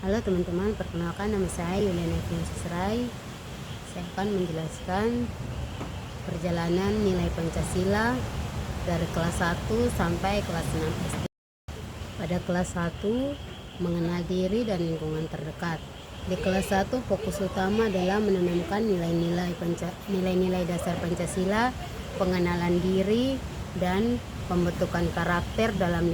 Halo teman-teman, perkenalkan nama saya Yuliana Rai. Saya akan menjelaskan perjalanan nilai Pancasila dari kelas 1 sampai kelas 6 SD. Pada kelas 1, mengenal diri dan lingkungan terdekat. Di kelas 1, fokus utama adalah menanamkan nilai-nilai dasar Pancasila, pengenalan diri, dan pembentukan karakter dalam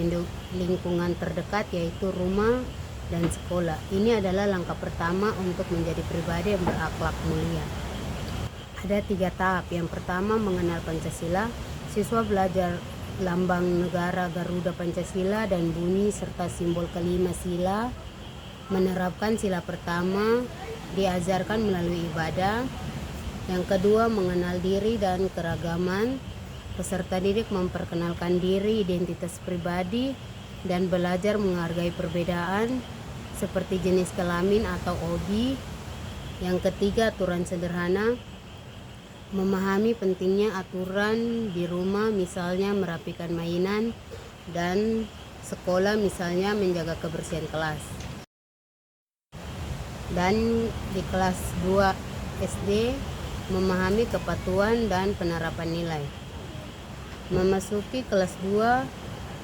lingkungan terdekat, yaitu rumah dan sekolah. Ini adalah langkah pertama untuk menjadi pribadi yang berakhlak mulia. Ada 3 tahap. Yang pertama, mengenal Pancasila. Siswa belajar lambang negara Garuda Pancasila dan bunyi serta simbol kelima sila. Menerapkan sila pertama diajarkan melalui ibadah. Yang kedua, mengenal diri dan keragaman. Peserta didik memperkenalkan diri, identitas pribadi, dan belajar menghargai perbedaan seperti jenis kelamin atau hobi. Yang ketiga, aturan sederhana. Memahami pentingnya aturan di rumah, misalnya merapikan mainan, dan sekolah misalnya menjaga kebersihan kelas. Dan di kelas 2 SD, memahami kepatuhan dan penerapan nilai. Memasuki kelas 2,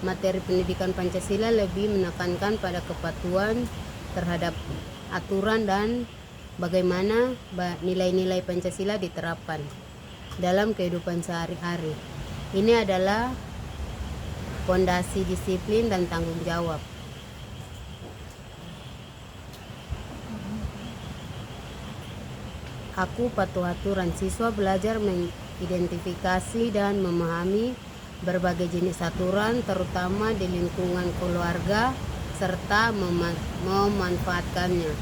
materi pendidikan Pancasila lebih menekankan pada kepatuhan terhadap aturan dan bagaimana nilai-nilai Pancasila diterapkan dalam kehidupan sehari-hari. Ini adalah fondasi disiplin dan tanggung jawab. Aku patuh aturan. Siswa belajar mengidentifikasi dan memahami berbagai jenis aturan, terutama di lingkungan keluarga, serta memanfaatkannya.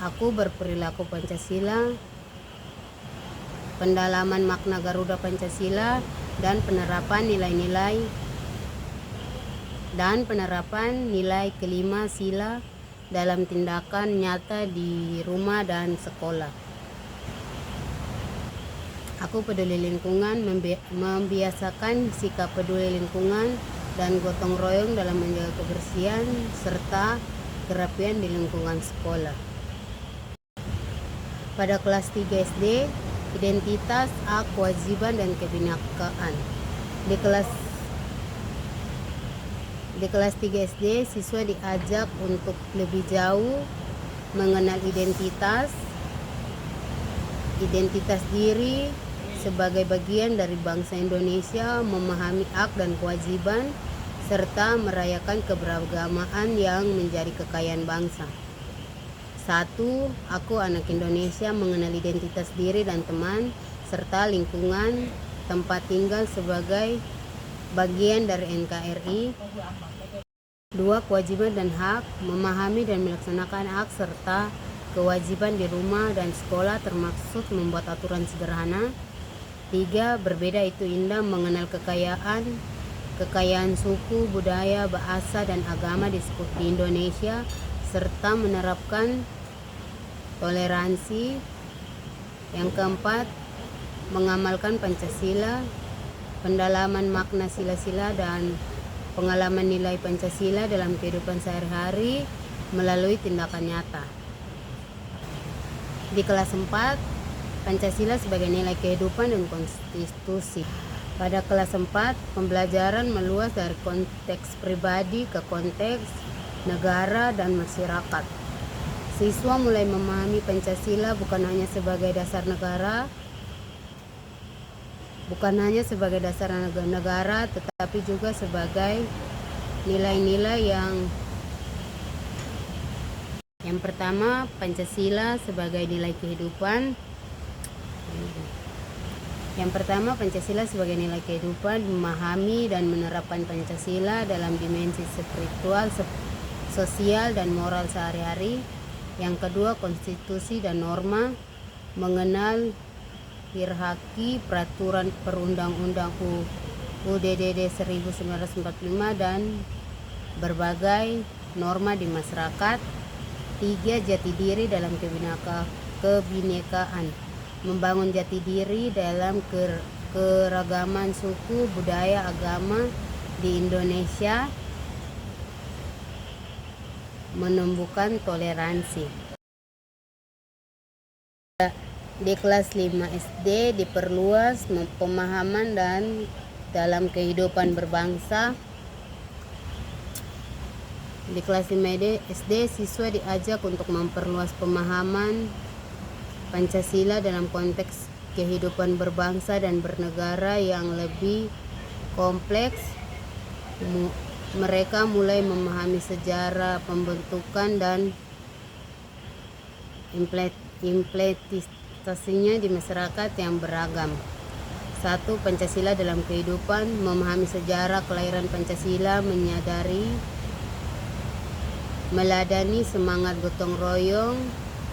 Aku berperilaku Pancasila, pendalaman makna Garuda Pancasila, dan penerapan nilai kelima sila dalam tindakan nyata di rumah dan sekolah. Aku peduli lingkungan, membiasakan sikap peduli lingkungan dan gotong royong dalam menjaga kebersihan serta kerapian di lingkungan sekolah. Pada kelas 3 SD, identitas, hak, kewajiban, dan kebinekaan. Di kelas 3 SD, siswa diajak untuk lebih jauh mengenal identitas diri sebagai bagian dari bangsa Indonesia, memahami hak dan kewajiban, serta merayakan keberagaman yang menjadi kekayaan bangsa. 1. Aku anak Indonesia, mengenal identitas diri dan teman, serta lingkungan tempat tinggal sebagai bagian dari NKRI. 2. Kewajiban dan hak, memahami dan melaksanakan hak serta kewajiban di rumah dan sekolah, termaksud membuat aturan sederhana. 3. Berbeda itu indah, mengenal kekayaan suku, budaya, bahasa, dan agama di Indonesia, serta menerapkan toleransi. Yang keempat, mengamalkan Pancasila, pendalaman makna sila-sila dan pengalaman nilai Pancasila dalam kehidupan sehari-hari melalui tindakan nyata. Di kelas 4, Pancasila sebagai nilai kehidupan dan konstitusi. Pada kelas 4, pembelajaran meluas dari konteks pribadi ke konteks negara dan masyarakat. Siswa mulai memahami Pancasila bukan hanya sebagai dasar negara, tetapi juga sebagai nilai-nilai yang pertama, Pancasila sebagai nilai kehidupan. Memahami dan menerapkan Pancasila dalam dimensi spiritual, sosial, dan moral sehari-hari. Yang kedua, konstitusi dan norma, mengenal hierarki peraturan perundang-undang UUD 1945 dan berbagai norma di masyarakat. 3. Jati diri dalam kebinekaan, membangun jati diri dalam keragaman suku, budaya, agama di Indonesia. menumbuhkan toleransi. Di kelas 5 SD diperluas pemahaman dan dalam kehidupan berbangsa. Di kelas 5 SD siswa diajak untuk memperluas pemahaman Pancasila dalam konteks kehidupan berbangsa dan bernegara yang lebih kompleks. Mereka mulai memahami sejarah pembentukan dan implementasinya di masyarakat yang beragam. 1. Pancasila dalam kehidupan. Memahami sejarah kelahiran Pancasila, meladani semangat gotong royong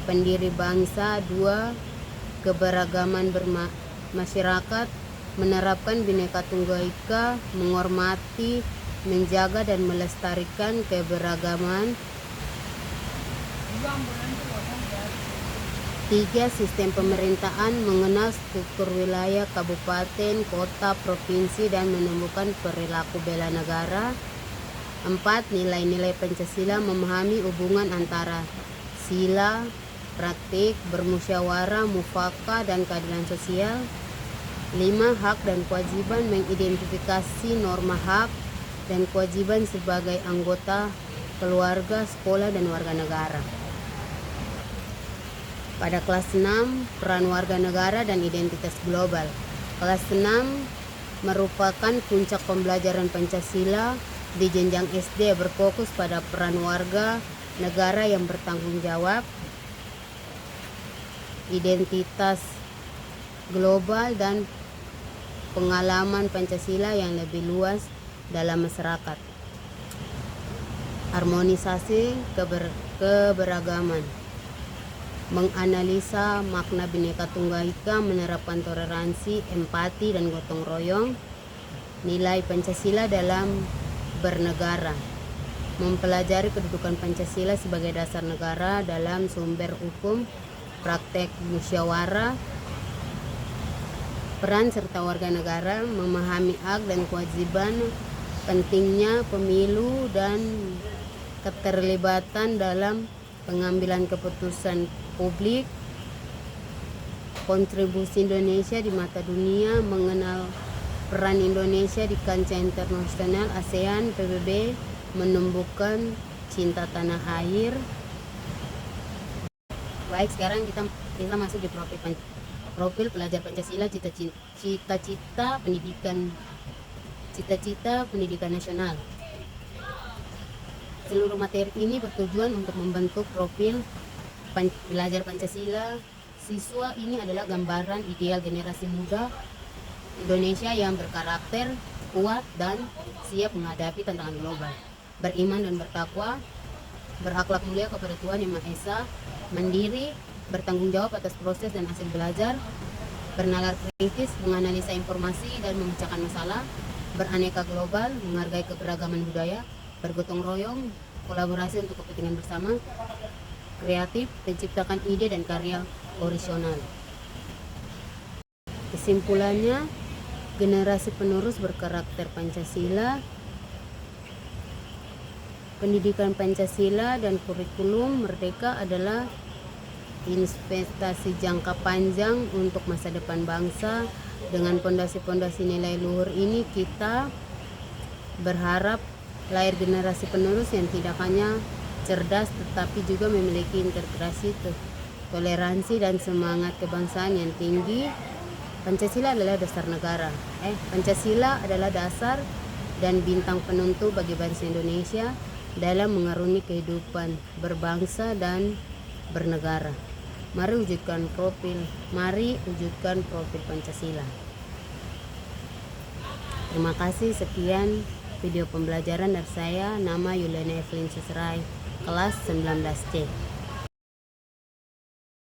pendiri bangsa. 2. Keberagaman bermasyarakat. Menerapkan Bhinneka Tunggal Ika, menghormati, menjaga dan melestarikan keberagaman. 3. Sistem pemerintahan. Mengenal struktur wilayah, kabupaten, kota, provinsi dan menumbuhkan perilaku bela negara. 4. Nilai-nilai Pancasila. Memahami hubungan antara sila, praktik, bermusyawarah, mufakat, dan keadilan sosial. 5. Hak dan kewajiban. Mengidentifikasi norma hak dan kewajiban sebagai anggota keluarga, sekolah, dan warga negara. Pada kelas 6, peran warga negara dan identitas global. Kelas 6 merupakan puncak pembelajaran Pancasila. Di jenjang SD berfokus pada peran warga negara yang bertanggung jawab, identitas global, dan pengalaman Pancasila yang lebih luas dalam masyarakat. Harmonisasi keberagaman. Menganalisa makna Bhinneka Tunggal Ika, menerapkan toleransi, empati, dan gotong royong. Nilai Pancasila dalam bernegara. Mempelajari kedudukan Pancasila sebagai dasar negara dalam sumber hukum, praktek musyawarah. Peran serta warga negara. Memahami hak dan kewajiban, pentingnya pemilu dan keterlibatan dalam pengambilan keputusan publik. Kontribusi Indonesia di mata dunia. Mengenal peran Indonesia di kancah internasional, ASEAN, PBB, menumbuhkan cinta tanah air. Baik, sekarang kita masuk di profil pelajar Pancasila, cita-cita pendidikan nasional. Seluruh materi ini bertujuan untuk membentuk profil pelajar Pancasila. Siswa ini adalah gambaran ideal generasi muda Indonesia yang berkarakter kuat dan siap menghadapi tantangan global. Beriman dan bertakwa, berakhlak mulia kepada Tuhan Yang Maha Esa, mandiri, bertanggung jawab atas proses dan hasil belajar, bernalar kritis, menganalisa informasi dan memecahkan masalah, beraneka global, menghargai keberagaman budaya, bergotong royong, kolaborasi untuk kepentingan bersama, kreatif, menciptakan ide dan karya orisinal. Kesimpulannya, generasi penerus berkarakter Pancasila, pendidikan Pancasila dan kurikulum merdeka adalah investasi jangka panjang untuk masa depan bangsa. Dengan pondasi-pondasi nilai luhur ini, kita berharap lahir generasi penerus yang tidak hanya cerdas tetapi juga memiliki integrasi, toleransi, dan semangat kebangsaan yang tinggi. Pancasila adalah dasar negara. Pancasila adalah dasar dan bintang penentu bagi bangsa Indonesia dalam mengarungi kehidupan berbangsa dan bernegara. Mari wujudkan profil Pancasila. Terima kasih. Sekian video pembelajaran dari saya. Nama Yuliana Evelyn Susrai, kelas 19C.